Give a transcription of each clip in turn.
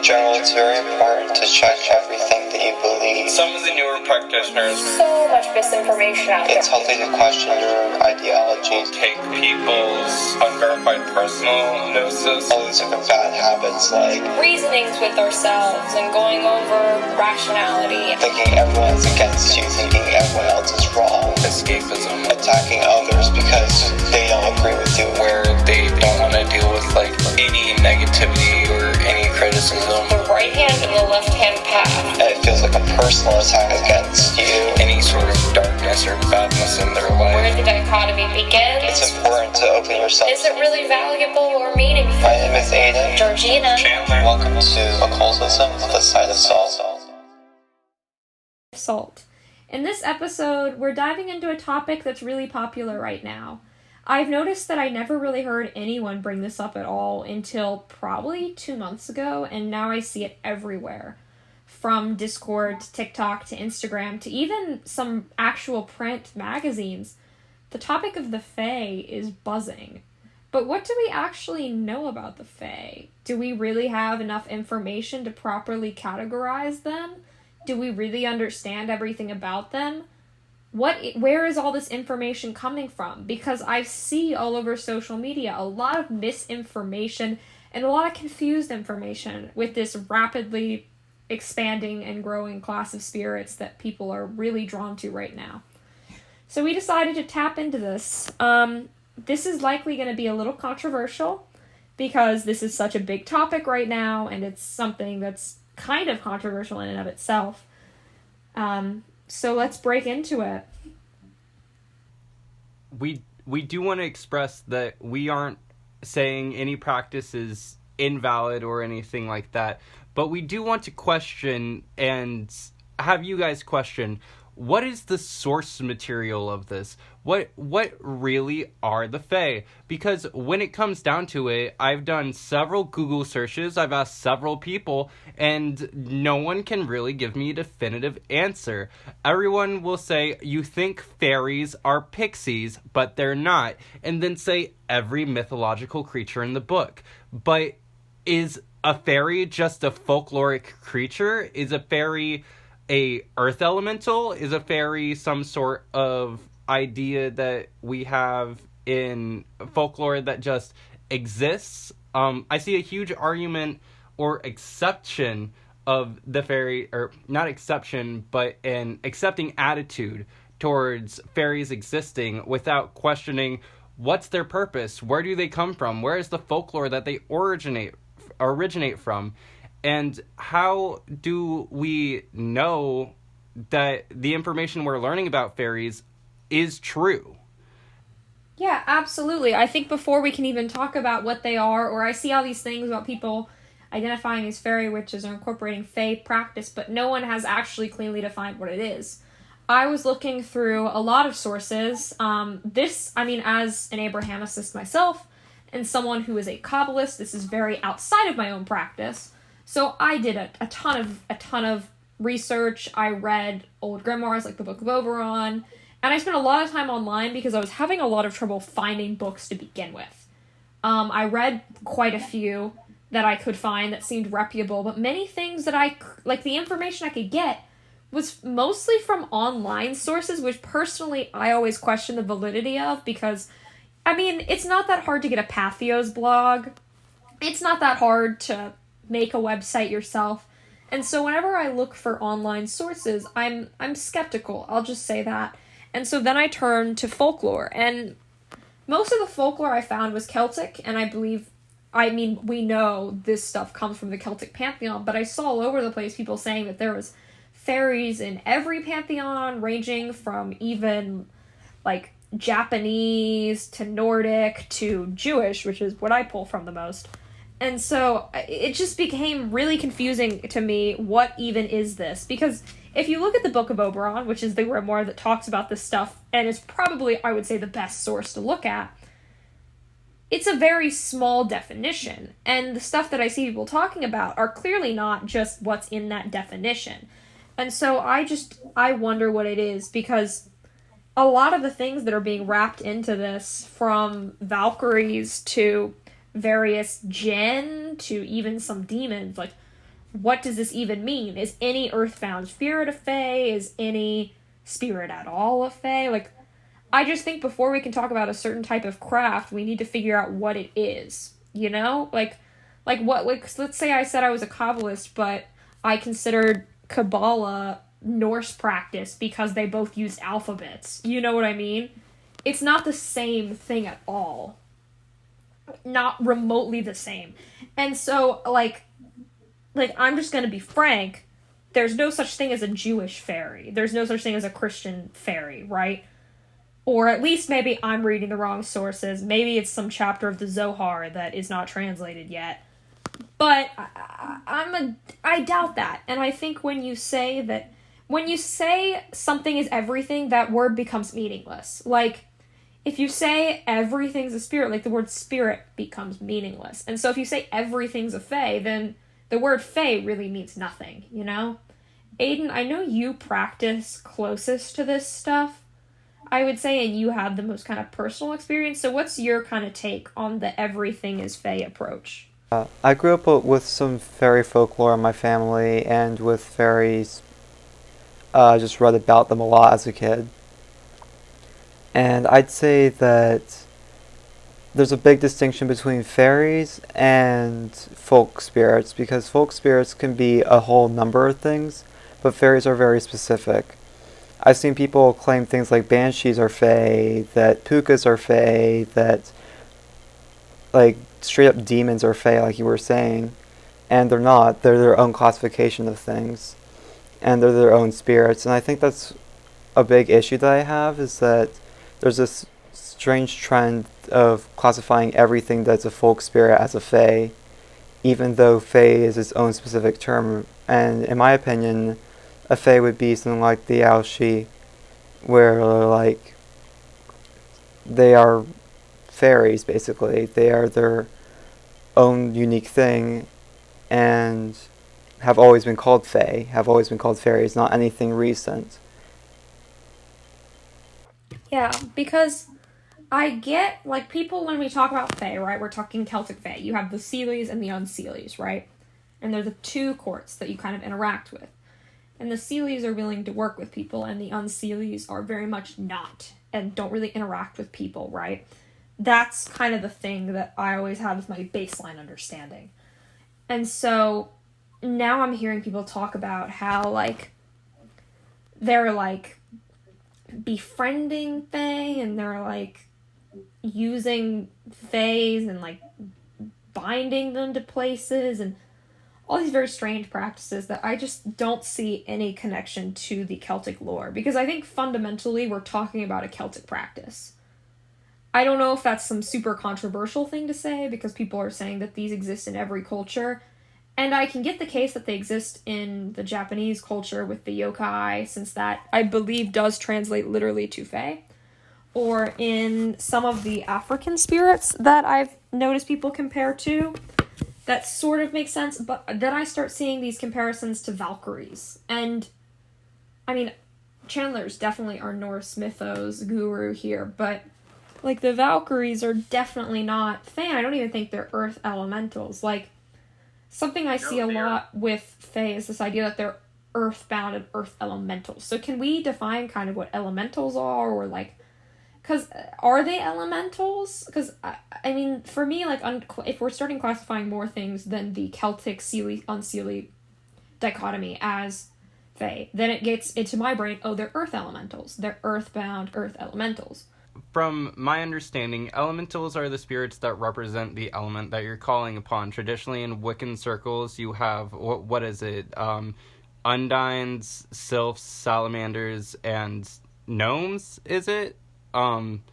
general, it's very important to check everything that you believe. Some of the newer practitioners, so much misinformation out there. It's healthy to question your ideologies. Take people's unverified personal gnosis. All these different bad habits like reasonings with ourselves and going over rationality. Thinking everyone's against you, thinking everyone else is wrong. Escapism. Attacking others because they don't agree with you. Where they don't want to deal with like any negativity or any criticism. The right hand and the left hand path. And it feels like a personal attack against you. Any sort of darkness or badness in their life. Where the dichotomy begins. It's important to open yourself. Is it really valuable or meaningful? My name is AIDEN. GEORGINA. Chandler. Welcome to Occultism, the side of salt. Salt. In this episode, we're diving into a topic that's really popular right now. I've noticed that I never really heard anyone bring this up at all until probably 2 months ago, and now I see it everywhere. From Discord to TikTok to Instagram to even some actual print magazines. The topic of the Fae is buzzing. But what do we actually know about the Fae? Do we really have enough information to properly categorize them? Do we really understand everything about them? Where is all this information coming from? Because I see all over social media a lot of misinformation and a lot of confused information with this rapidly expanding and growing class of spirits that people are really drawn to right now. So we decided to tap into this. This is likely going to be a little controversial because this is such a big topic right now and it's something that's kind of controversial in and of itself. So let's break into it. We do want to express that we aren't saying any practice is invalid or anything like that, but we do want to question and have you guys question, what is the source material of this? What really are the Fae? Because when it comes down to it, I've done several Google searches, I've asked several people, and no one can really give me a definitive answer. Everyone will say, you think fairies are pixies, but they're not, and then say every mythological creature in the book. But is a fairy just a folkloric creature? Is a fairy a earth elemental? Is a fairy some sort of idea that we have in folklore that just exists? I see a huge argument or exception of the fairy, or not exception, but an accepting attitude towards fairies existing without questioning what's their purpose, where do they come from, where is the folklore that they originate from, and how do we know that the information we're learning about fairies is true? Yeah, absolutely. I think before we can even talk about what they are, or I see all these things about people identifying as fairy witches or incorporating fae practice, but no one has actually cleanly defined what it is. I was looking through a lot of sources. As an Abrahamicist myself, and someone who is a Kabbalist, this is very outside of my own practice. So I did a ton of research. I read old grimoires like the Book of Oberon, and I spent a lot of time online because I was having a lot of trouble finding books to begin with. I read quite a few that I could find that seemed reputable, but many things that the information I could get was mostly from online sources, which personally I always question the validity of because, it's not that hard to get a Patheos blog. It's not that hard to make a website yourself. And so whenever I look for online sources, I'm skeptical. I'll just say that. And so then I turned to folklore. And most of the folklore I found was Celtic, and we know this stuff comes from the Celtic pantheon, but I saw all over the place people saying that there was fairies in every pantheon, ranging from even like Japanese to Nordic to Jewish, which is what I pull from the most. And so it just became really confusing to me, what even is this? Because if you look at the Book of Oberon, which is the grimoire that talks about this stuff, and is probably, I would say, the best source to look at, it's a very small definition. And the stuff that I see people talking about are clearly not just what's in that definition. And so I wonder what it is, because a lot of the things that are being wrapped into this, from Valkyries to various jinn to even some demons, like what does this even mean? Is any earthbound spirit a fae? Is any spirit at all a fae? Like, I just think before we can talk about a certain type of craft, we need to figure out what it is, you know? Like what, like, let's say I said I was a Kabbalist, but I considered Kabbalah Norse practice because they both used alphabets. You know what I mean? It's not the same thing at all. Not remotely the same. And so, like I'm just gonna be frank, there's no such thing as a Jewish fairy. There's no such thing as a Christian fairy, right? Or at least maybe I'm reading the wrong sources. Maybe it's some chapter of the Zohar that is not translated yet. But I doubt that. And I think when you say something is everything, that word becomes meaningless. Like, if you say everything's a spirit, like, the word spirit becomes meaningless. And so if you say everything's a fae, then the word fae really means nothing, you know? Aiden, I know you practice closest to this stuff, I would say, and you have the most kind of personal experience. So what's your kind of take on the everything is fae approach? I grew up with some fairy folklore in my family, and with fairies, just read about them a lot as a kid. And I'd say that there's a big distinction between fairies and folk spirits, because folk spirits can be a whole number of things, but fairies are very specific. I've seen people claim things like banshees are fae, that pukas are fae, that, like, straight up demons are fae, like you were saying, and they're not. They're their own classification of things, and they're their own spirits. And I think that's a big issue that I have, is that there's this strange trend of classifying everything that's a folk spirit as a fae, even though fae is its own specific term. And in my opinion, a fae would be something like the Aoshi, where, like, they are fairies, basically. They are their own unique thing, and have always been called fae, have always been called fairies, not anything recent. Yeah, because I get, like, people, when we talk about fae, right, we're talking Celtic fae. You have the Seelies and the Unseelies, right? And they're the two courts that you kind of interact with. And the Seelies are willing to work with people, and the Unseelies are very much not, and don't really interact with people, right? That's kind of the thing that I always had as my baseline understanding. And so now I'm hearing people talk about how, like, they're, like, befriending fae, and they're, like, using faes and, like, binding them to places, and all these very strange practices that I just don't see any connection to the Celtic lore. Because I think fundamentally we're talking about a Celtic practice. I don't know if that's some super controversial thing to say, because people are saying that these exist in every culture. And I can get the case that they exist in the Japanese culture with the yokai, since that, I believe, does translate literally to fae. Or in some of the African spirits that I've noticed people compare to. That sort of makes sense, but then I start seeing these comparisons to Valkyries. And, I mean, Chandler's definitely our Norse mythos guru here, but, like, the Valkyries are definitely not fae. I don't even think they're earth elementals. Like, something I see a lot with fae is this idea that they're earthbound and earth elementals. So can we define kind of what elementals are, or, like, because are they elementals? Because, I mean, for me, like, if we're starting classifying more things than the Celtic Seelie, Unseelie dichotomy as fae, then it gets into my brain, oh, they're earth elementals. They're earthbound earth elementals. From my understanding, elementals are the spirits that represent the element that you're calling upon. Traditionally, in Wiccan circles, you have, what is it? Undines, sylphs, salamanders, and gnomes, is it? I'm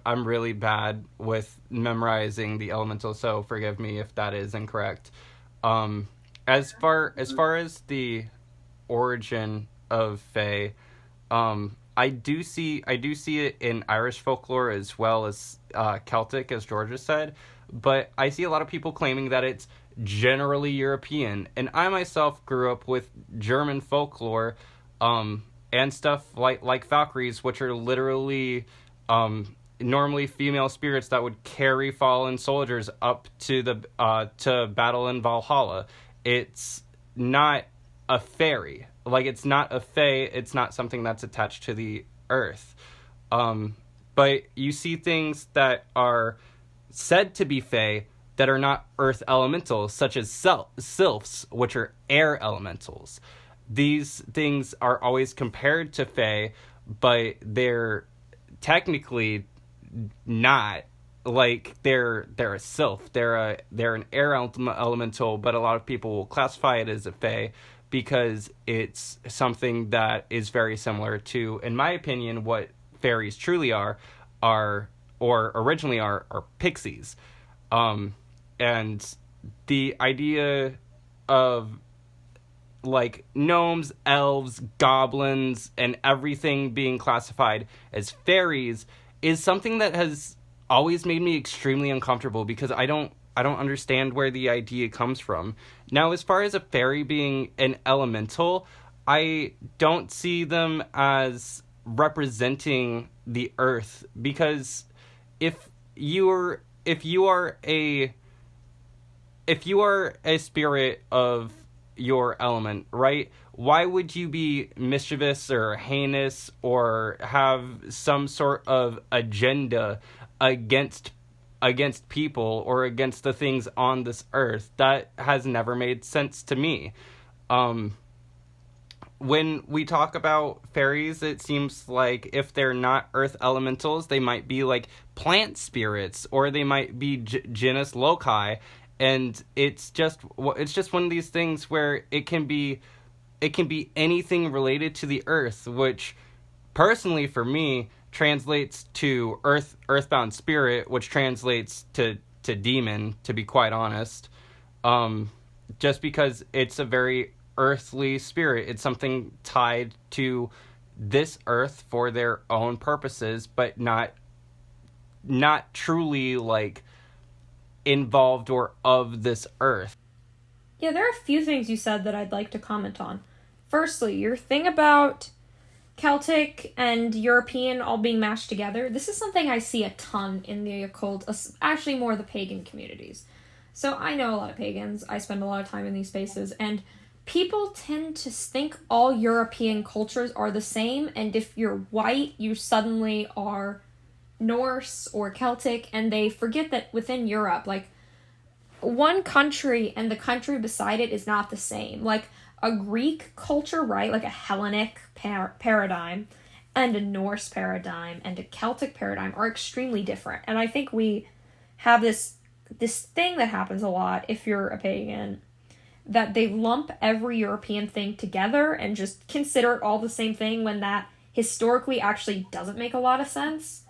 really bad with memorizing the elementals, so forgive me if that is incorrect. As far as the origin of fae, I do see it in Irish folklore as well as Celtic, as Georgia said, but I see a lot of people claiming that it's generally European, and I myself grew up with German folklore, and stuff like Valkyries, which are literally normally female spirits that would carry fallen soldiers up to the to battle in Valhalla. it's not a fairy. Like, it's not a fae, it's not something that's attached to the earth. But you see things that are said to be fae that are not earth elementals, such as sylphs, which are air elementals. These things are always compared to fae, but they're technically not. Like, they're a sylph, they're an air elemental, but a lot of people will classify it as a fae because it's something that is very similar to, in my opinion, what fairies truly are or originally are pixies. And the idea of, like, gnomes, elves, goblins, and everything being classified as fairies is something that has always made me extremely uncomfortable, because I don't understand where the idea comes from. Now, as far as a fairy being an elemental, I don't see them as representing the earth, because if you are a spirit of your element, right? Why would you be mischievous or heinous or have some sort of agenda against people or against the things on this earth? That has never made sense to me. When we talk about fairies, it seems like if they're not earth elementals, they might be like plant spirits, or they might be genus loci, and it's just one of these things where it can be anything related to the earth, which personally for me translates to earthbound spirit, which translates to demon, to be quite honest. Just because it's a very earthly spirit. It's something tied to this earth for their own purposes, but not truly, like, involved or of this earth. Yeah, there are a few things you said that I'd like to comment on. Firstly, your thing about Celtic and European all being mashed together, this is something I see a ton in the occult, actually more the pagan communities. So I know a lot of pagans, I spend a lot of time in these spaces, and people tend to think all European cultures are the same, and if you're white, you suddenly are Norse or Celtic, and they forget that within Europe, like, one country and the country beside it is not the same. Like, a Greek culture, right, like a Hellenic paradigm, and a Norse paradigm, and a Celtic paradigm are extremely different. And I think we have this thing that happens a lot if you're a pagan, that they lump every European thing together and just consider it all the same thing, when that historically actually doesn't make a lot of sense.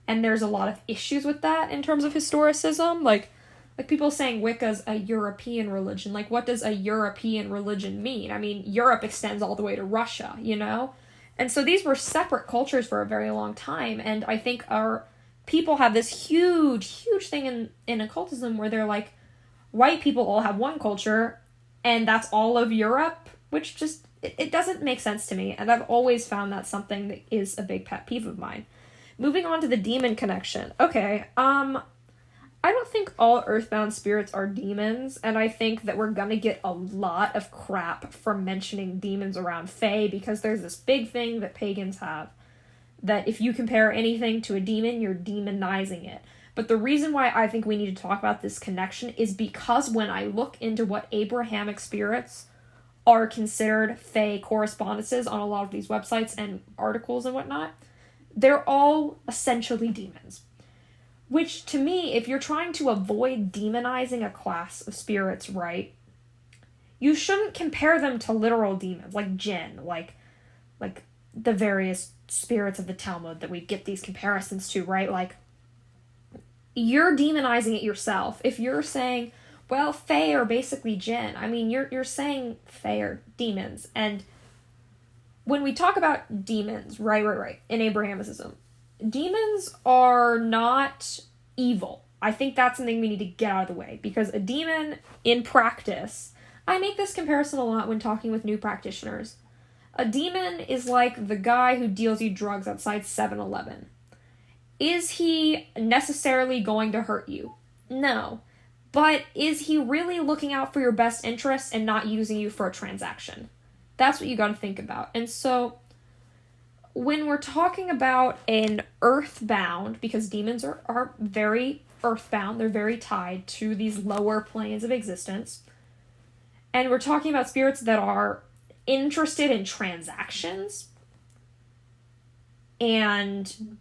And there's a lot of issues with that in terms of historicism. Like people saying Wicca's a European religion. Like, what does a European religion mean? I mean, Europe extends all the way to Russia, you know? And so these were separate cultures for a very long time. And I think our people have this huge thing in occultism where they're like, white people all have one culture, and that's all of Europe, which just, it doesn't make sense to me. And I've always found that something that is a big pet peeve of mine. Moving on to the demon connection. Okay, I don't think all earthbound spirits are demons, and I think that we're gonna get a lot of crap for mentioning demons around Fae, because there's this big thing that pagans have, that if you compare anything to a demon, you're demonizing it. But the reason why I think we need to talk about this connection is because when I look into what Abrahamic spirits are considered Fae correspondences on a lot of these websites and articles and whatnot, they're all essentially demons. Which, to me, if you're trying to avoid demonizing a class of spirits, right, you shouldn't compare them to literal demons, like jinn, like the various spirits of the Talmud that we get these comparisons to, right? Like, you're demonizing it yourself. If you're saying, well, Fae are basically jinn, I mean, you're saying Fae are demons. And when we talk about demons, right, in Abrahamicism, demons are not evil. I think that's something we need to get out of the way, because a demon, in practice, I make this comparison a lot when talking with new practitioners. A demon is like the guy who deals you drugs outside 7-Eleven. Is he necessarily going to hurt you? No. But is he really looking out for your best interests and not using you for a transaction? That's what you got to think about. And so when we're talking about an earthbound, because demons are very earthbound, they're very tied to these lower planes of existence, and we're talking about spirits that are interested in transactions and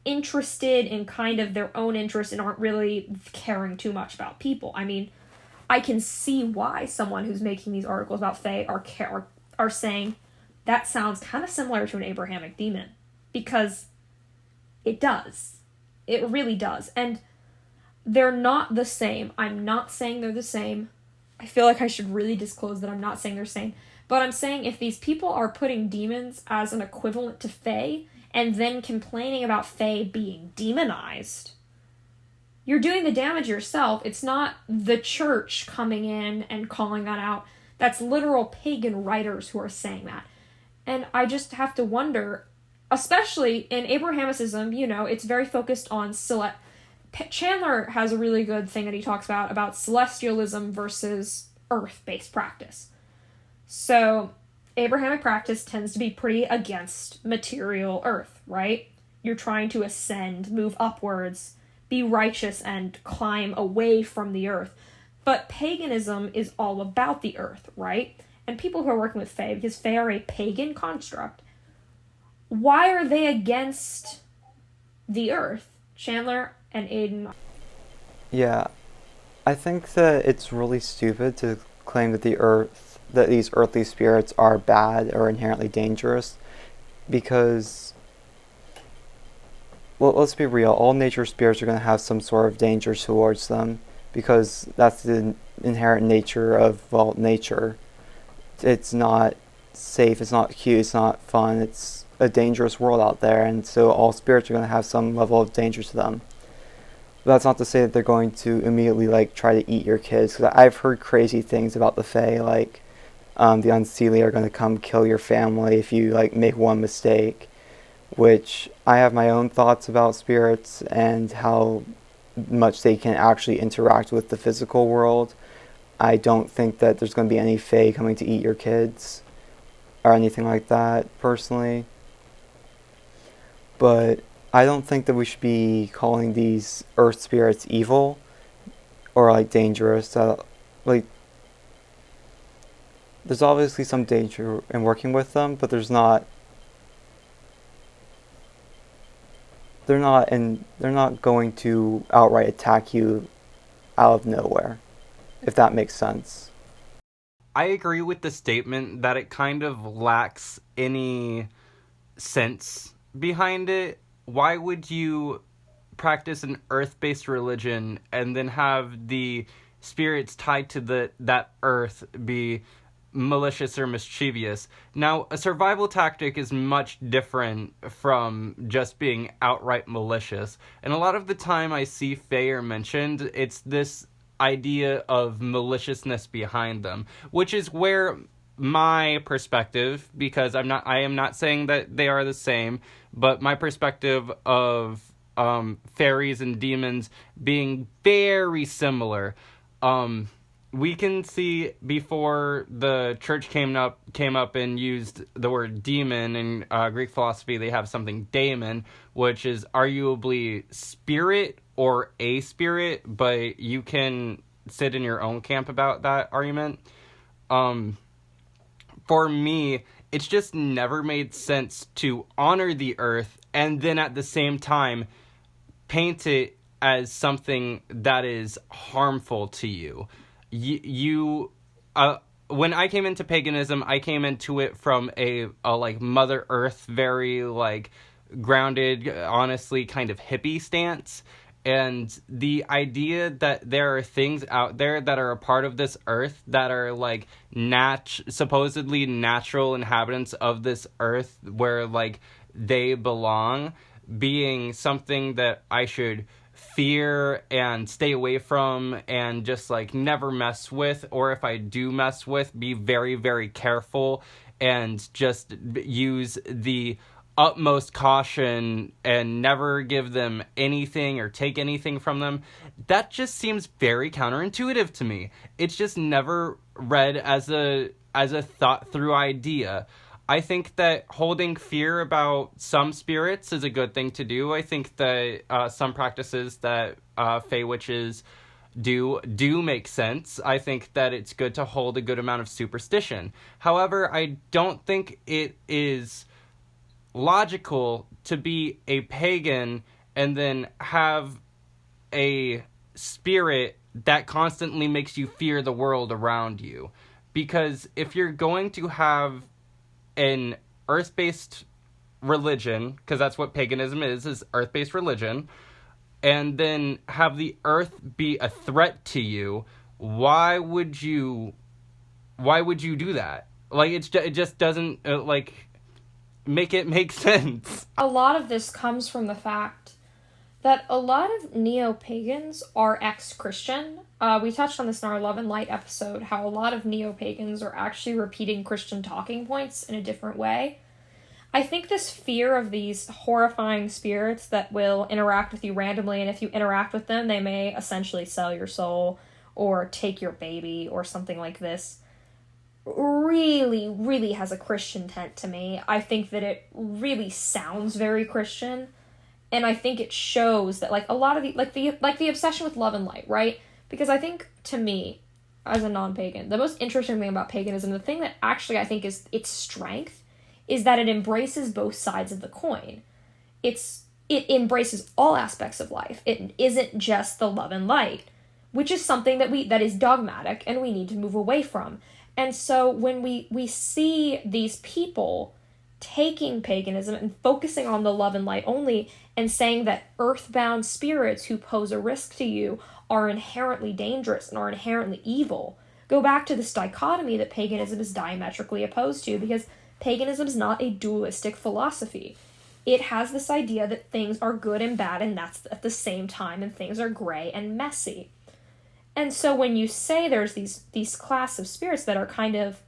interested in kind of their own interests and aren't really caring too much about people. I mean, I can see why someone who's making these articles about Fae are saying that sounds kind of similar to an Abrahamic demon, because it does. It really does. And they're not the same. I'm not saying they're the same. I feel like I should really disclose that I'm not saying they're the same. But I'm saying if these people are putting demons as an equivalent to Fae, and then complaining about Fae being demonized, you're doing the damage yourself. It's not the church coming in and calling that out. That's literal pagan writers who are saying that. And I just have to wonder, especially in Abrahamicism, it's very focused on Chandler has a really good thing that he talks about celestialism versus earth-based practice. So Abrahamic practice tends to be pretty against material earth, right? You're trying to ascend, move upwards, be righteous, and climb away from the earth. But paganism is all about the earth, right? And people who are working with Fae, because Fae are a pagan construct, why are they against the earth? Chandler and Aiden. Yeah, I think that it's really stupid to claim that these earthly spirits are bad or inherently dangerous, because, well, let's be real, all nature spirits are going to have some sort of danger towards them, because that's the inherent nature of, well, nature. It's not safe, it's not cute, it's not fun, it's a dangerous world out there, and so all spirits are going to have some level of danger to them. But that's not to say that they're going to immediately, try to eat your kids, because I've heard crazy things about the Fae, the unseelie are going to come kill your family if you, make one mistake, which I have my own thoughts about spirits and how much they can actually interact with the physical world. I don't think that there's going to be any Fae coming to eat your kids or anything like that, personally. But I don't think that we should be calling these earth spirits evil or, dangerous. There's obviously some danger in working with them, but they're not going to outright attack you out of nowhere, if that makes sense. I agree with the statement that it kind of lacks any sense behind it. Why would you practice an earth-based religion and then have the spirits tied to that earth be malicious or mischievous? Now, a survival tactic is much different from just being outright malicious. And a lot of the time I see Fae mentioned, it's this idea of maliciousness behind them, which is where my perspective, because I am not saying that they are the same, but my perspective of fairies and demons being very similar. We can see before the church came up and used the word demon. In Greek philosophy, they have something daemon, which is arguably spirit or a spirit, but you can sit in your own camp about that argument. For me, it's just never made sense to honor the earth and then at the same time paint it as something that is harmful to you. When I came into paganism, I came into it from a Mother Earth, very grounded, honestly kind of hippie stance. And the idea that there are things out there that are a part of this earth that are supposedly natural inhabitants of this earth where they belong, being something that I should fear and stay away from and just never mess with, or if I do mess with, be very, very careful and just use the utmost caution and never give them anything or take anything from them, that just seems very counterintuitive to me. It's just never read as a thought through idea. I think that holding fear about some spirits is a good thing to do. I think that some practices that Fey witches do make sense. I think that it's good to hold a good amount of superstition. However, I don't think it is logical to be a pagan and then have a spirit that constantly makes you fear the world around you. Because if you're going to have an earth-based religion, because that's what paganism is earth-based religion, and then have the earth be a threat to you, why would you do that? Like, it just doesn't make it make sense. A lot of this comes from the fact that a lot of neo-pagans are ex-Christian. We touched on this in our Love and Light episode, how a lot of neo-pagans are actually repeating Christian talking points in a different way. I think this fear of these horrifying spirits that will interact with you randomly, and if you interact with them, they may essentially sell your soul or take your baby or something like this, really, really has a Christian tint to me. I think that it really sounds very Christian, and I think it shows that, like, a lot of the obsession with love and light, right? Because I think, to me, as a non-pagan, the most interesting thing about paganism, the thing that actually I think is its strength, is that it embraces both sides of the coin. It embraces all aspects of life. It isn't just the love and light, which is something that is dogmatic and we need to move away from. And so when we see these people taking paganism and focusing on the love and light only and saying that earthbound spirits who pose a risk to you are inherently dangerous and are inherently evil, go back to this dichotomy that paganism is diametrically opposed to, because paganism is not a dualistic philosophy. It has this idea that things are good and bad, and that's at the same time, and things are gray and messy. And so when you say there's these class of spirits that are kind of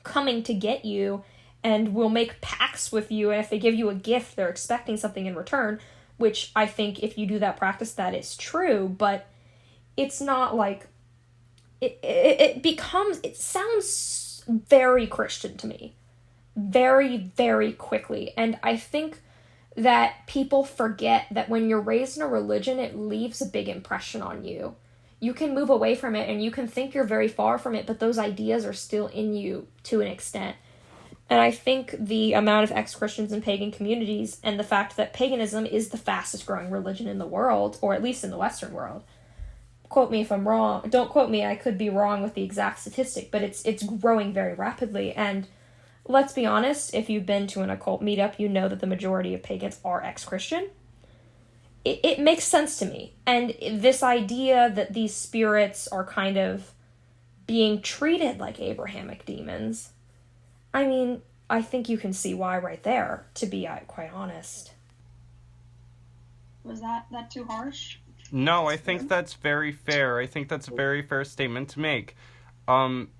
coming to get you and will make pacts with you, and if they give you a gift, they're expecting something in return, which I think if you do that practice, that is true, but it's not like... It sounds very Christian to me. Very, very quickly. And I think that people forget that when you're raised in a religion, it leaves a big impression on you. You can move away from it and you can think you're very far from it, but those ideas are still in you to an extent. And I think the amount of ex-Christians in pagan communities and the fact that paganism is the fastest growing religion in the world, or at least in the Western world. Quote me if I'm wrong. Don't quote me, I could be wrong with the exact statistic, but it's growing very rapidly. And let's be honest, if you've been to an occult meetup, you know that the majority of pagans are ex-Christian. It makes sense to me. And this idea that these spirits are kind of being treated like Abrahamic demons, I mean, I think you can see why right there, to be quite honest. Was that too harsh? No, I think that's very fair. I think that's a very fair statement to make.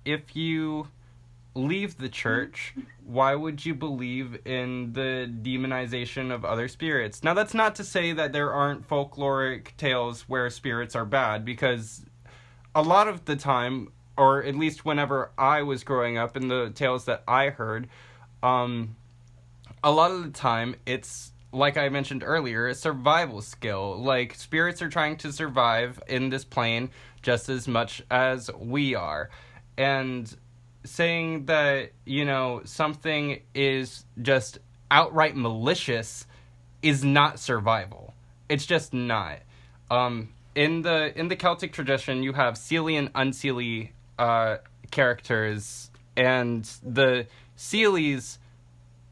If you leave the church, why would you believe in the demonization of other spirits? Now, that's not to say that there aren't folkloric tales where spirits are bad, because a lot of the time, or at least whenever I was growing up, in the tales that I heard, a lot of the time, it's, like I mentioned earlier, a survival skill. Like, spirits are trying to survive in this plane just as much as we are. And saying that, you know, something is just outright malicious is not survival. It's just not. In the Celtic tradition, you have Seelie and Unseelie characters, and the Seelies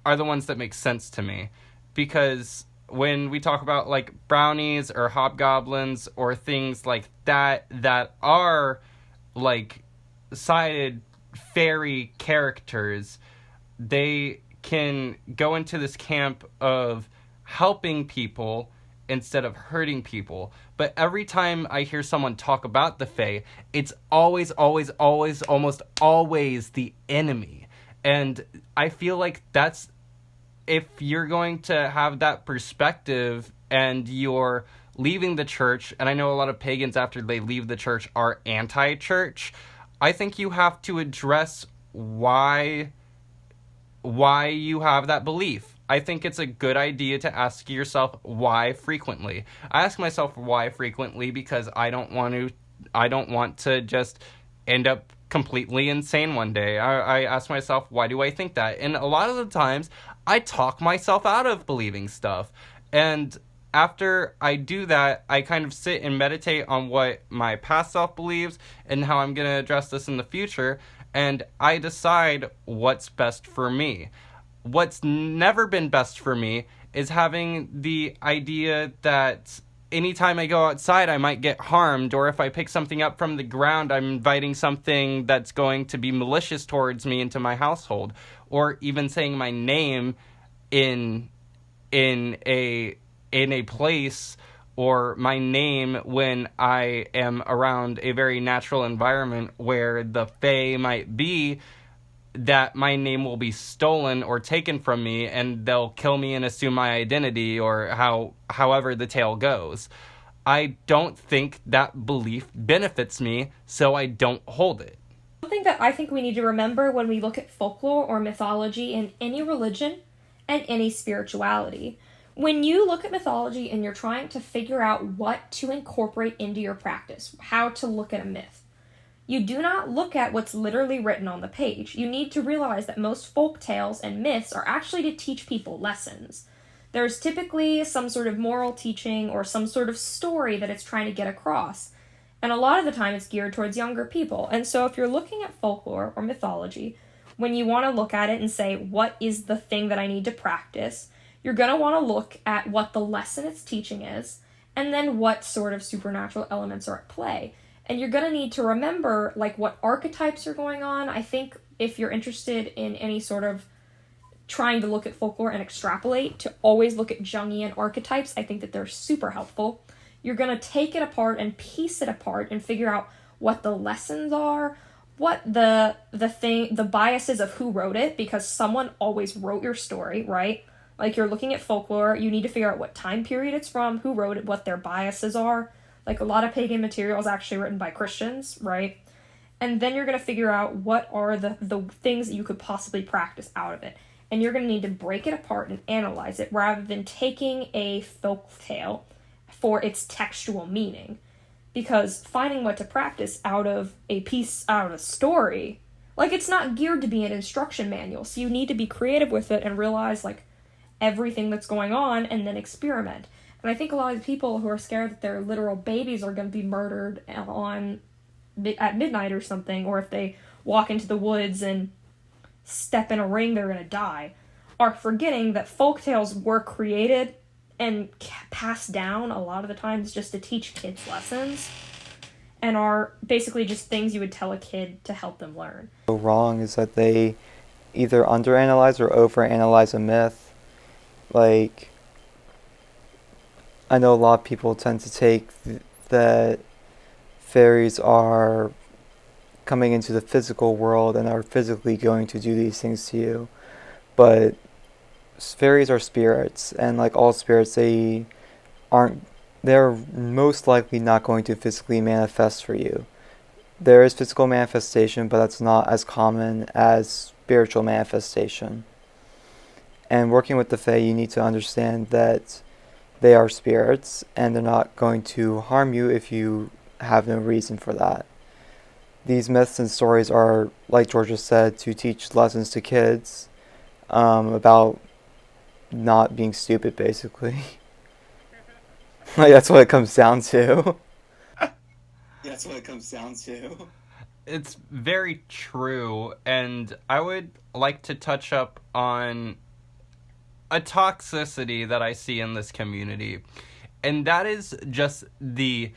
are the ones that make sense to me, because when we talk about, like, brownies or hobgoblins or things like that are, like, sided fairy characters, they can go into this camp of helping people instead of hurting people. But every time I hear someone talk about the Fae, it's always, almost always the enemy. And I feel like that's if you're going to have that perspective and you're leaving the church, and I know a lot of pagans after they leave the church are anti-church, I think you have to address why you have that belief. I think it's a good idea to ask yourself why frequently. I ask myself why frequently because I don't want to just end up completely insane one day. I ask myself, why do I think that? And a lot of the times, I talk myself out of believing stuff. And after I do that, I kind of sit and meditate on what my past self believes and how I'm going to address this in the future. And I decide what's best for me. What's never been best for me is having the idea that anytime I go outside, I might get harmed, or if I pick something up from the ground, I'm inviting something that's going to be malicious towards me into my household, or even saying my name in a place, or my name when I am around a very natural environment where the fae might be, that my name will be stolen or taken from me and they'll kill me and assume my identity, or however the tale goes. I don't think that belief benefits me, so I don't hold it. Something that I think we need to remember when we look at folklore or mythology in any religion and any spirituality. When you look at mythology and you're trying to figure out what to incorporate into your practice, how to look at a myth, you do not look at what's literally written on the page. You need to realize that most folk tales and myths are actually to teach people lessons. There's typically some sort of moral teaching or some sort of story that it's trying to get across. And a lot of the time it's geared towards younger people. And so if you're looking at folklore or mythology, when you want to look at it and say, what is the thing that I need to practice, you're going to want to look at what the lesson it's teaching is, and then what sort of supernatural elements are at play. And you're going to need to remember, like, what archetypes are going on. I think if you're interested in any sort of trying to look at folklore and extrapolate, to always look at Jungian archetypes. I think that they're super helpful. You're going to take it apart and piece it apart and figure out what the lessons are, what the biases of who wrote it, because someone always wrote your story, right? Like, you're looking at folklore, you need to figure out what time period it's from, who wrote it, what their biases are. Like, a lot of pagan material is actually written by Christians, right? And then you're going to figure out what are the things that you could possibly practice out of it. And you're going to need to break it apart and analyze it rather than taking a folk tale for its textual meaning. Because finding what to practice out of a piece, out of a story, like, it's not geared to be an instruction manual. So you need to be creative with it and realize, like, everything that's going on and then experiment. And I think a lot of people who are scared that their literal babies are going to be murdered at midnight or something, or if they walk into the woods and step in a ring, they're going to die, are forgetting that folktales were created and passed down a lot of the times just to teach kids lessons, and are basically just things you would tell a kid to help them learn. Wrong is that they either underanalyze or overanalyze a myth. Like, I know a lot of people tend to take that fairies are coming into the physical world and are physically going to do these things to you. But fairies are spirits, and like all spirits, they're most likely not going to physically manifest for you. There is physical manifestation, but that's not as common as spiritual manifestation. And working with the fae, you need to understand that they are spirits, and they're not going to harm you if you have no reason for that. These myths and stories are, like Georgia said, to teach lessons to kids about not being stupid, basically. Like, that's what it comes down to. That's what it comes down to. It's very true, and I would like to touch up on a toxicity that I see in this community, and that is just the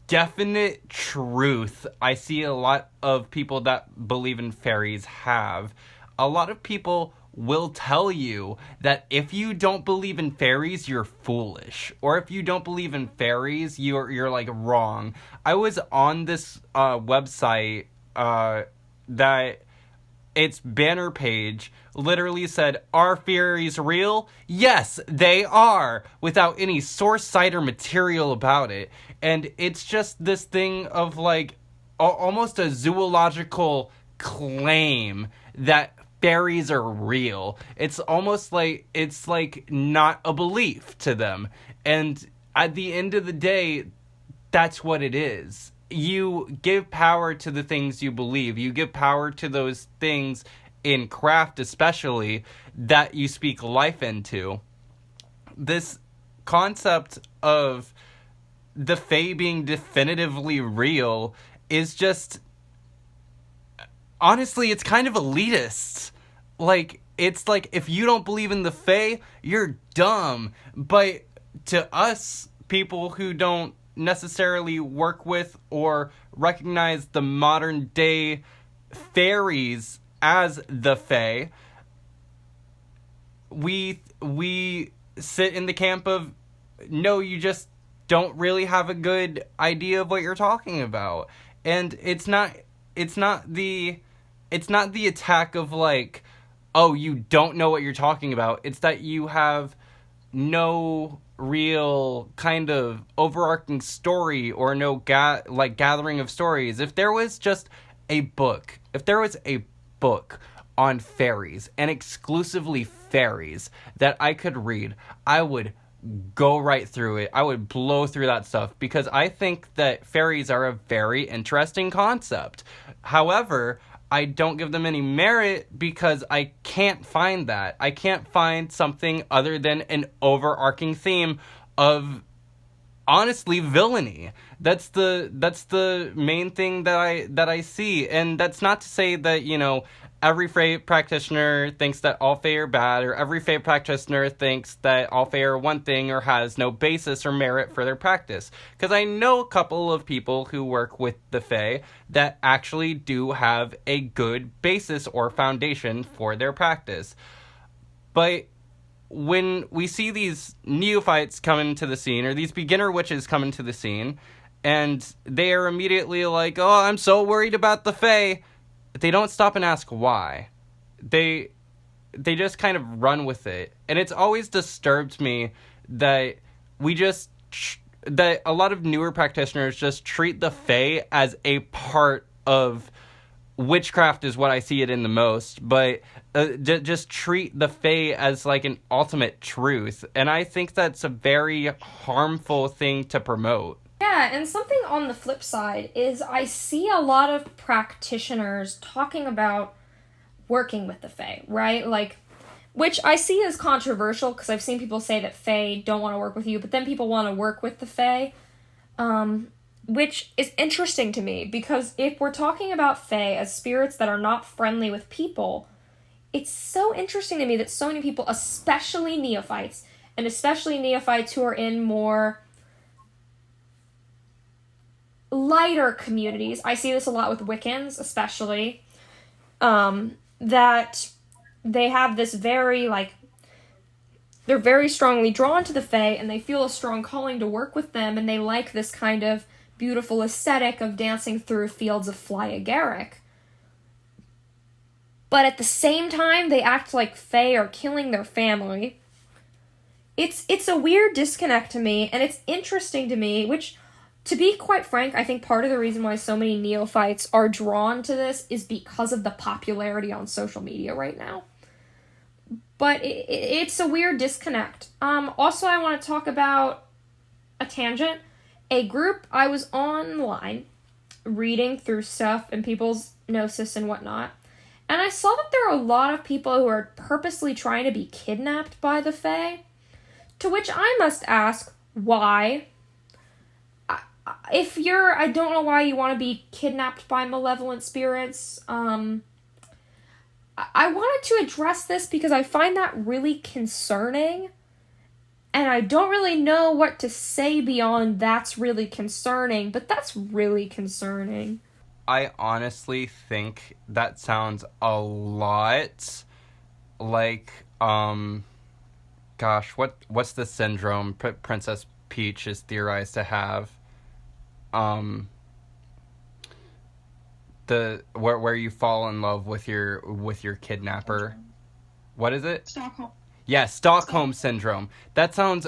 definite truth I see a lot of people that believe in fairies have. A lot of people will tell you that if you don't believe in fairies, you're foolish, or if you don't believe in fairies, you're like wrong. I was on this website that its banner page literally said, "Are fairies real? Yes, they are," without any source site or material about it. And it's just this thing of like almost a zoological claim that fairies are real. It's almost like it's like not a belief to them. And at the end of the day, that's what it is. You give power to the things you believe. You give power to those things in craft, especially, that you speak life into. This concept of the Fae being definitively real is just, honestly, it's kind of elitist. Like, it's like, if you don't believe in the Fae, you're dumb. But to us, people who don't necessarily work with or recognize the modern day fairies as the Fae, we sit in the camp of, no, you just don't really have a good idea of what you're talking about. And it's not the attack of like, oh, you don't know what you're talking about. It's that you have no real kind of overarching story or no gathering of stories. If there was just a book, on fairies and exclusively fairies that I could read, I would go right through it. I would blow through that stuff because I think that fairies are a very interesting concept. However, I don't give them any merit because I can't find that. I can't find something other than an overarching theme of, honestly, villainy. That's the main thing that I see. And that's not to say that, you know, every Fae practitioner thinks that all Fae are bad, or every Fae practitioner thinks that all Fae are one thing or has no basis or merit for their practice. Because I know a couple of people who work with the Fae that actually do have a good basis or foundation for their practice. But when we see these neophytes come into the scene, or these beginner witches come into the scene, and they are immediately like, oh, I'm so worried about the Fae, they don't stop and ask why. They just kind of run with it. And it's always disturbed me that that a lot of newer practitioners just treat the Fae as a part of witchcraft, is what I see it in the most, but just treat the Fae as like an ultimate truth. And I think that's a very harmful thing to promote. Yeah, and something on the flip side is I see a lot of practitioners talking about working with the Fae, right? Like, which I see as controversial because I've seen people say that Fae don't want to work with you, but then people want to work with the Fae, which is interesting to me because if we're talking about Fae as spirits that are not friendly with people, it's so interesting to me that so many people, especially neophytes, and especially neophytes who are in more lighter communities, I see this a lot with Wiccans especially, that they have this very, like, they're very strongly drawn to the Fae and they feel a strong calling to work with them, and they like this kind of beautiful aesthetic of dancing through fields of fly agaric. But at the same time, they act like Fae are killing their family. It's a weird disconnect to me, and it's interesting to me, which, to be quite frank, I think part of the reason why so many neophytes are drawn to this is because of the popularity on social media right now. But it's a weird disconnect. Also, I want to talk about a tangent. A group I was online reading through stuff and people's gnosis and whatnot, and I saw that there are a lot of people who are purposely trying to be kidnapped by the Fae, to which I must ask, why? I don't know why you want to be kidnapped by malevolent spirits. I wanted to address this because I find that really concerning, and I don't really know what to say beyond that's really concerning, but that's really concerning. I honestly think that sounds a lot like, gosh, what's the syndrome Princess Peach is theorized to have? the where you fall in love with your kidnapper. What is it? Stockholm. Yeah, Stockholm syndrome. That sounds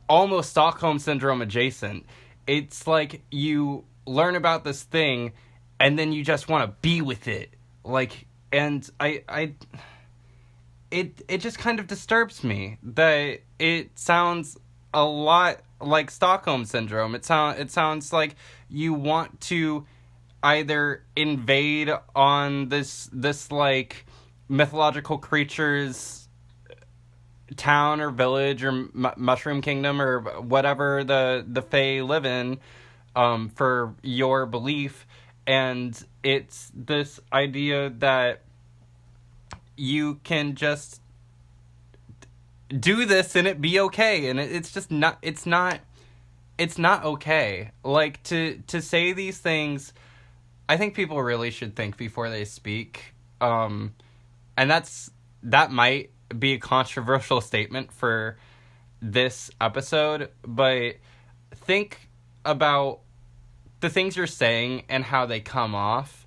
almost Stockholm syndrome adjacent. It's like you learn about this thing and then you just want to be with it. Like, and it just kind of disturbs me that it sounds a lot like Stockholm syndrome. It sounds like you want to either invade on this like mythological creature's town or village or mushroom kingdom or whatever the Fae live in, for your belief, and it's this idea that you can just do this and it be okay, and it's not okay. Like, to say these things, I think people really should think before they speak. And that might be a controversial statement for this episode, but think about the things you're saying and how they come off.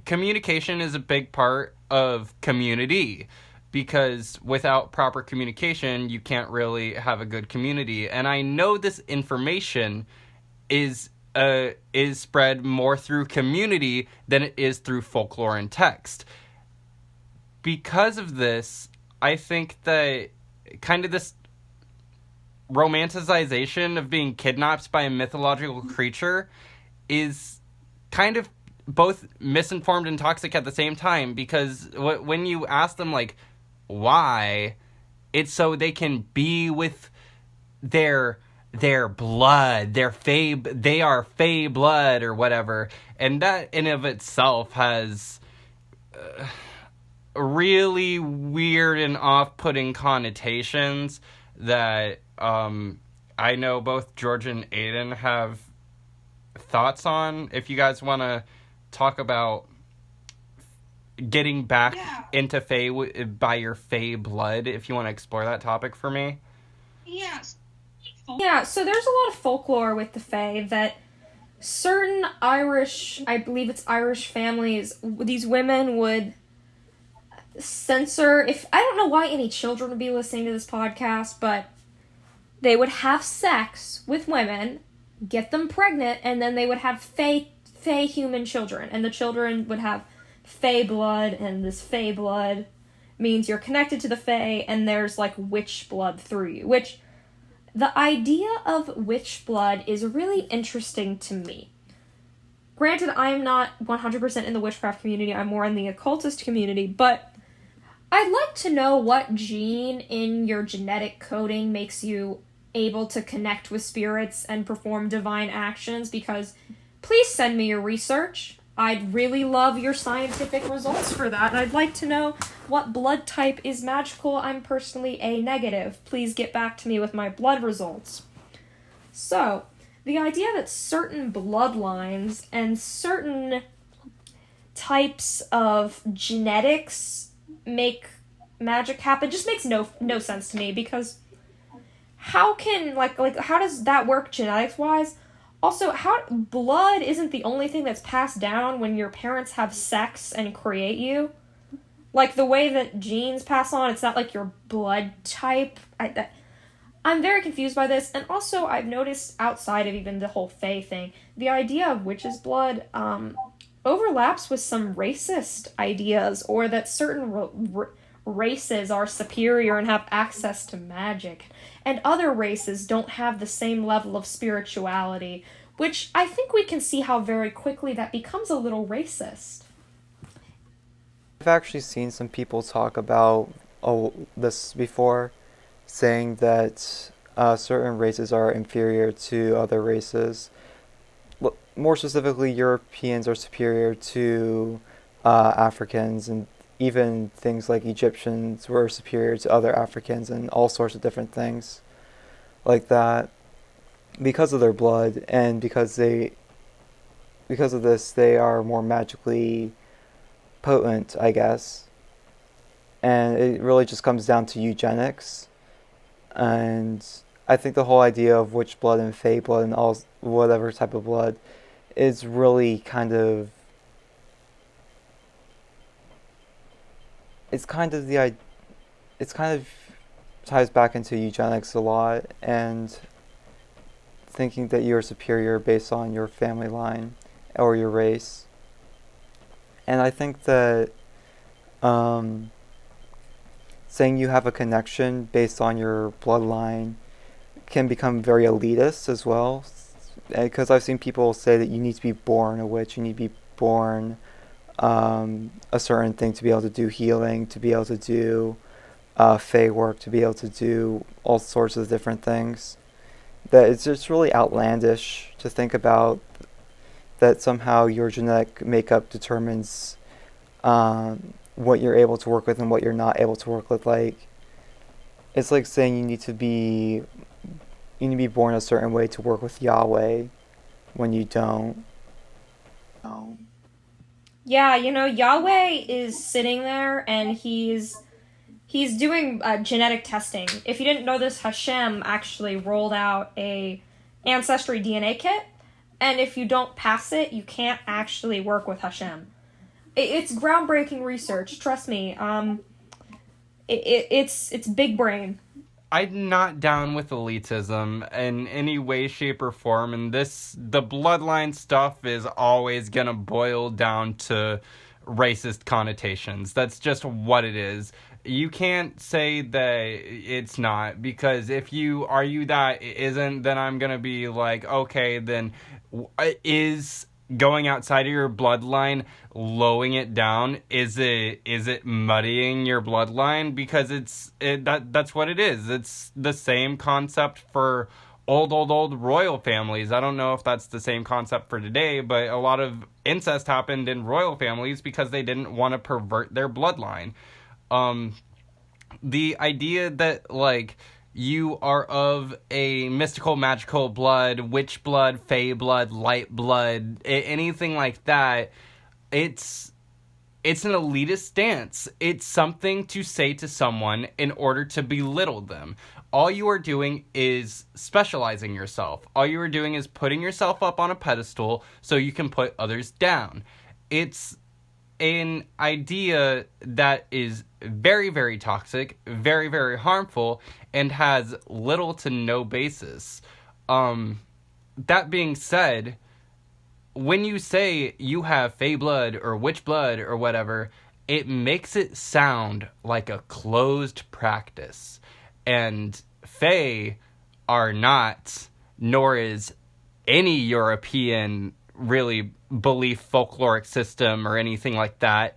Communication is a big part of community, because without proper communication, you can't really have a good community. And I know this information is spread more through community than it is through folklore and text. Because of this, I think that kind of this romanticization of being kidnapped by a mythological creature is kind of both misinformed and toxic at the same time, because when you ask them, like, why, it's so they can be with their blood, they are Fae blood or whatever, and that in of itself has really weird and off-putting connotations that I know both George and Aiden have thoughts on. If you guys want to talk about getting back into Fae by your Fae blood, if you want to explore that topic for me. Yes. Yeah, so there's a lot of folklore with the Fae that certain Irish, I believe it's Irish families, these women would censor, I don't know why any children would be listening to this podcast, but they would have sex with women, get them pregnant, and then they would have Fae human children, and the children would have Fae blood, and this Fae blood means you're connected to the Fae, and there's like witch blood through you, which the idea of witch blood is really interesting to me. Granted, I'm not 100% in the witchcraft community, I'm more in the occultist community, but I'd like to know what gene in your genetic coding makes you able to connect with spirits and perform divine actions, because please send me your research. I'd really love your scientific results for that, and I'd like to know what blood type is magical. I'm personally A negative. Please get back to me with my blood results. So, the idea that certain bloodlines and certain types of genetics make magic happen just makes no sense to me, because how can, like how does that work genetics-wise? Also, how blood isn't the only thing that's passed down when your parents have sex and create you. Like, the way that genes pass on, it's not like your blood type. I'm very confused by this, and also I've noticed outside of even the whole Fae thing, the idea of witch's blood overlaps with some racist ideas, or that certain races are superior and have access to magic, and other races don't have the same level of spirituality, which I think we can see how very quickly that becomes a little racist. I've actually seen some people talk about this before, saying that certain races are inferior to other races. More specifically, Europeans are superior to Africans, and even things like Egyptians were superior to other Africans, and all sorts of different things like that, because of their blood, and because of this, they are more magically potent, I guess. And it really just comes down to eugenics. And I think the whole idea of witch blood and Fae blood and all whatever type of blood is really kind of, it's kind of ties back into eugenics a lot, and thinking that you're superior based on your family line or your race. And I think that saying you have a connection based on your bloodline can become very elitist as well. Because I've seen people say that you need to be born a witch, you need to be born a certain thing to be able to do healing, to be able to do fae work, to be able to do all sorts of different things. That it's just really outlandish to think about that somehow your genetic makeup determines what you're able to work with and what you're not able to work with. Like, it's like saying you need to be born a certain way to work with Yahweh when you don't. Yeah, Yahweh is sitting there and he's doing genetic testing. If you didn't know this, Hashem actually rolled out a Ancestry DNA kit, and if you don't pass it, you can't actually work with Hashem. It's groundbreaking research, trust me. It's big brain. I'm not down with elitism in any way, shape, or form, and the bloodline stuff is always gonna boil down to racist connotations. That's just what it is. You can't say that it's not, because if you argue that it isn't, then I'm gonna be like, okay, then is going outside of your bloodline lowering it down? Is it muddying your bloodline? Because that's what it is. It's the same concept for old royal families. I don't know if that's the same concept for today, but a lot of incest happened in royal families because they didn't want to pervert their bloodline. The idea that, like, you are of a mystical, magical blood, witch blood, fae blood, light blood, anything like that, it's an elitist stance. It's something to say to someone in order to belittle them. All you are doing is specializing yourself. All you are doing is putting yourself up on a pedestal so you can put others down. It's an idea that is very, very toxic, very, very harmful, and has little to no basis. That being said, when you say you have fae blood or witch blood or whatever, it makes it sound like a closed practice. And fae are not, nor is any European really belief folkloric system or anything like that,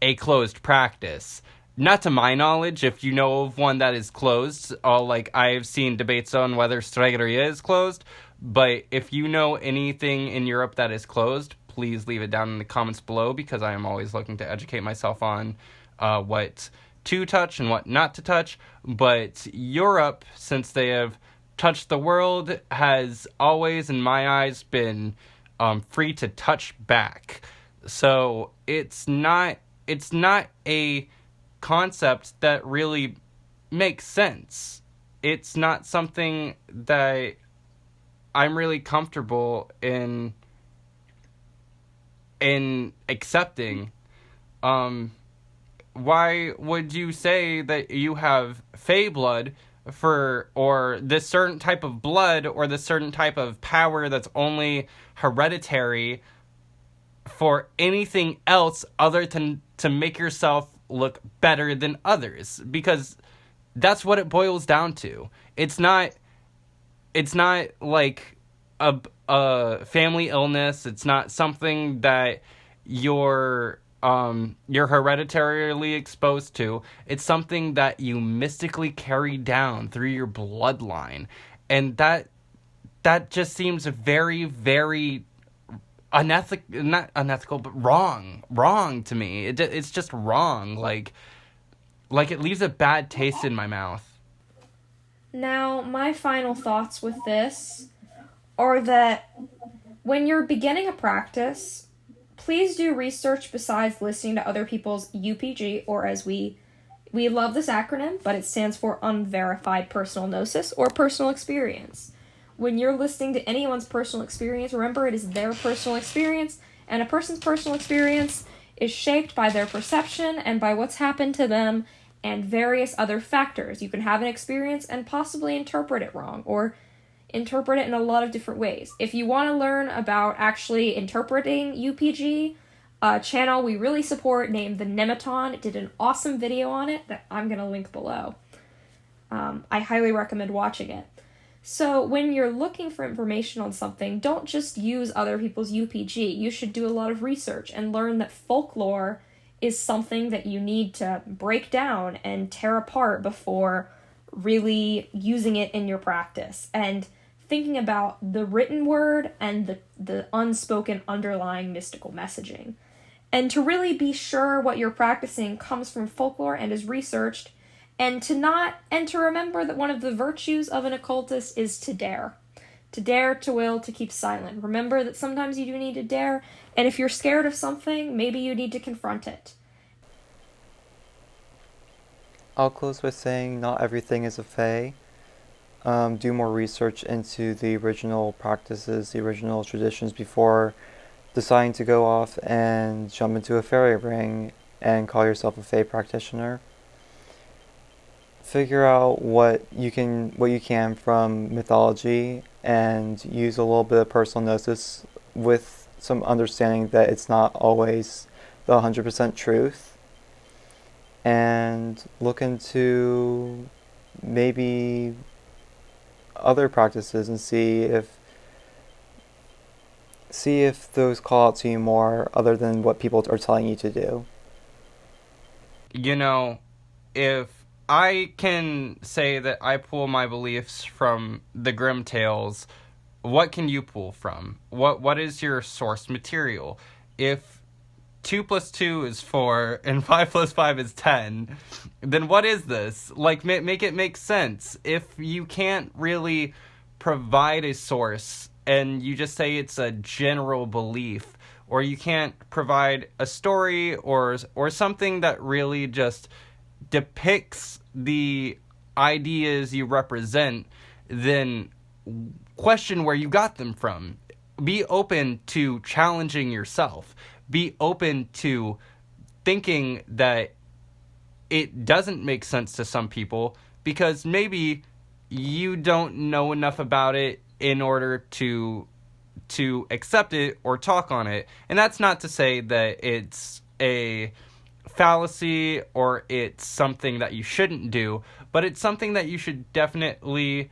a closed practice. Not to my knowledge. If you know of one that is closed, I've seen debates on whether Stregheria is closed, but if you know anything in Europe that is closed, please leave it down in the comments below, because I am always looking to educate myself on what to touch and what not to touch. But Europe, since they have touched the world, has always, in my eyes, been free to touch back. So it's not a concept that really makes sense. It's not something that I'm really comfortable in accepting. Why would you say that you have fae blood or this certain type of blood or this certain type of power that's only hereditary for anything else other than to make yourself look better than others? Because that's what it boils down to. It's not like a family illness. It's not something that you're hereditarily exposed to. It's something that you mystically carry down through your bloodline. And that just seems very, very not unethical, but wrong to me. It's just wrong. Like it leaves a bad taste in my mouth. Now, my final thoughts with this are that when you're beginning a practice, please do research besides listening to other people's UPG, or as we love this acronym, but it stands for Unverified Personal Gnosis or Personal Experience. when you're listening to anyone's personal experience, remember it is their personal experience, and a person's personal experience is shaped by their perception and by what's happened to them and various other factors. You can have an experience and possibly interpret it wrong, or interpret it in a lot of different ways. If you want to learn about actually interpreting UPG, a channel we really support named The Nematon did an awesome video on it that I'm going to link below. I highly recommend watching it. So when you're looking for information on something, don't just use other people's UPG. You should do a lot of research and learn that folklore is something that you need to break down and tear apart before really using it in your practice. And thinking about the written word and the unspoken underlying mystical messaging. And to really be sure what you're practicing comes from folklore and is researched, and to remember that one of the virtues of an occultist is to dare, to will, to keep silent. Remember that sometimes you do need to dare, and if you're scared of something, maybe you need to confront it. I'll close by saying not everything is a fae. Do more research into the original practices, the original traditions before deciding to go off and jump into a fairy ring and call yourself a fae practitioner. Figure out what you can from mythology and use a little bit of personal gnosis with some understanding that it's not always the 100% truth. And look into maybe other practices and see if those call out to you more other than what people are telling you to do. You know, if I can say that I pull my beliefs from the Grimm Tales, what can you pull from? What is your source material? If 2 + 2 is 4 and 5 + 5 is 10, then what is this? Like, make it make sense. If you can't really provide a source and you just say it's a general belief, or you can't provide a story or something that really just depicts the ideas you represent, then question where you got them from. Be open to challenging yourself. Be open to thinking that it doesn't make sense to some people because maybe you don't know enough about it in order to accept it or talk on it. And that's not to say that it's a fallacy or it's something that you shouldn't do, but it's something that you should definitely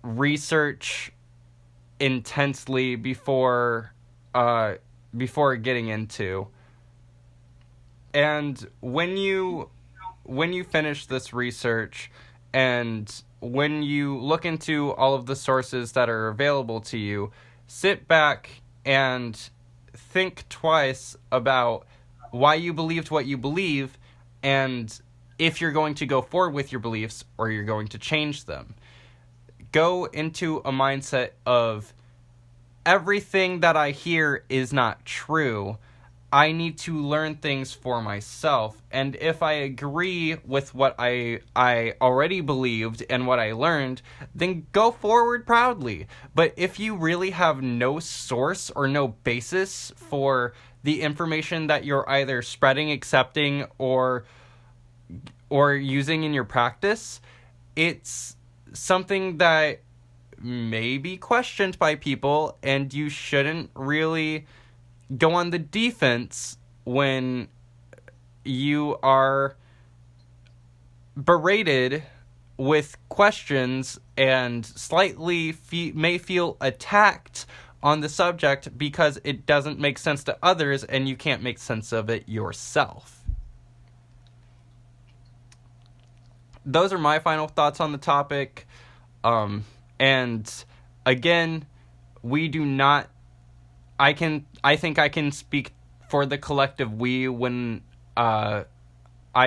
research intensely before getting into. And when you finish this research and when you look into all of the sources that are available to you, sit back and think twice about why you believed what you believe, and if you're going to go forward with your beliefs or you're going to change them. Go into a mindset of everything that I hear is not true. I need to learn things for myself, and if I agree with what I already believed and what I learned, then go forward proudly. But if you really have no source or no basis for the information that you're either spreading, accepting, or using in your practice, it's something that may be questioned by people, and you shouldn't really go on the defense when you are berated with questions and slightly may feel attacked on the subject because it doesn't make sense to others and you can't make sense of it yourself. Those are my final thoughts on the topic. And again, we do not, I think I can speak for the collective we when I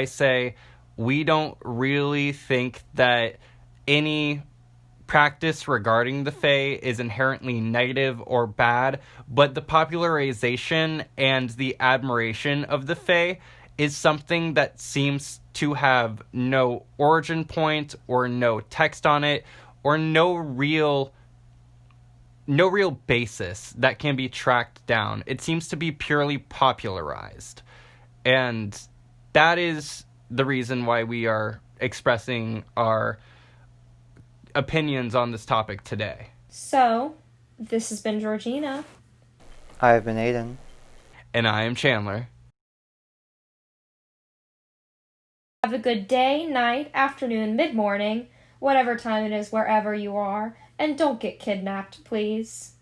say we don't really think that any practice regarding the Fae is inherently negative or bad, but the popularization and the admiration of the Fae is something that seems to have no origin point or no text on it or no real basis that can be tracked down. It seems to be purely popularized. And that is the reason why we are expressing our opinions on this topic today. So, this has been Georgina. I've been Aiden. And I am Chandler. Have a good day, night, afternoon, mid-morning, whatever time it is wherever you are, and don't get kidnapped, please.